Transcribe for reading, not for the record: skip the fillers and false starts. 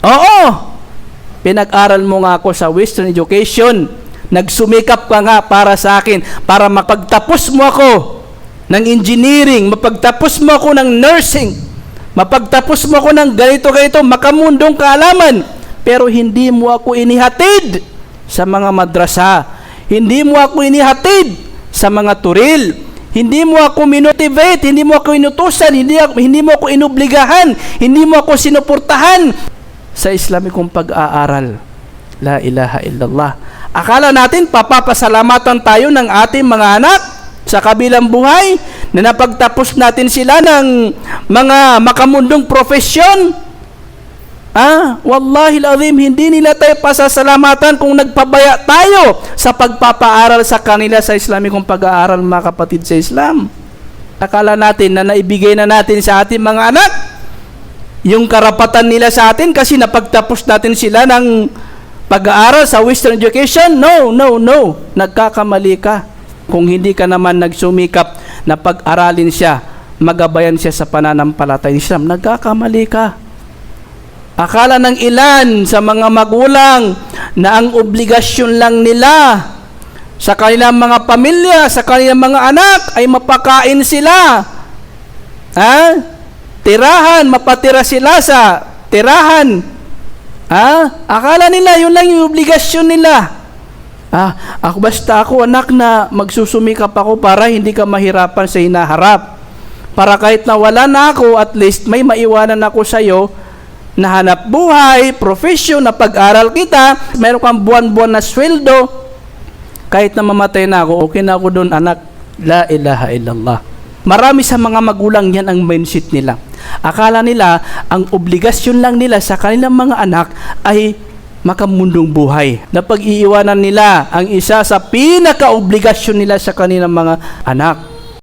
Oo, pinag-aral mo nga ako sa Western education. Nagsumikap ka nga para sa akin, para mapagtapos mo ako ng engineering, mapagtapos mo ako ng nursing, mapagtapos mo ako ng ganito-ganito, makamundong kaalaman. Pero hindi mo ako inihatid sa mga madrasa. Hindi mo ako inihatid sa mga turil. Hindi mo ako minotivate, hindi mo ako inutusan, hindi mo ako inobligahan, hindi mo ako sinuportahan sa Islamikong pag-aaral. La ilaha illallah. Akala natin papapasalamatan tayo ng ating mga anak sa kabilang buhay na napagtapos natin sila ng mga makamundong profesyon. Wallahi al-azim, hindi nila tayo pasasalamatan kung nagpabaya tayo sa pagpapaaral sa kanila sa Islamikong pag-aaral, mga kapatid sa Islam. Akala natin na naibigay na natin sa ating mga anak yung karapatan nila sa atin kasi napagtapos natin sila ng pag-aaral sa Western education. No. Nagkakamali ka kung hindi ka naman nagsumikap na pag-aralin siya, magabayan siya sa pananampalatayang Islam. Nagkakamali ka. Akala ng ilan sa mga magulang na ang obligasyon lang nila sa kanilang mga pamilya, sa kanilang mga anak ay mapakain sila. Tirahan, mapatira sila sa tirahan. Akala nila yun lang yung obligasyon nila. Basta ako anak na magsusumikap ako para hindi ka mahirapan sa hinaharap. Para kahit na wala na ako, at least may maiwanan ako sa iyo na hanap buhay, profesyon, na pag-aral kita, meron kang buwan-buwan na sweldo, kahit na mamatay na ako, okay na ako doon, anak. La ilaha illallah. Marami sa mga magulang yan ang mindset nila. Akala nila, ang obligasyon lang nila sa kanilang mga anak ay makamundong buhay. Na pag-iiwanan nila ang isa sa pinaka-obligasyon nila sa kanilang mga anak.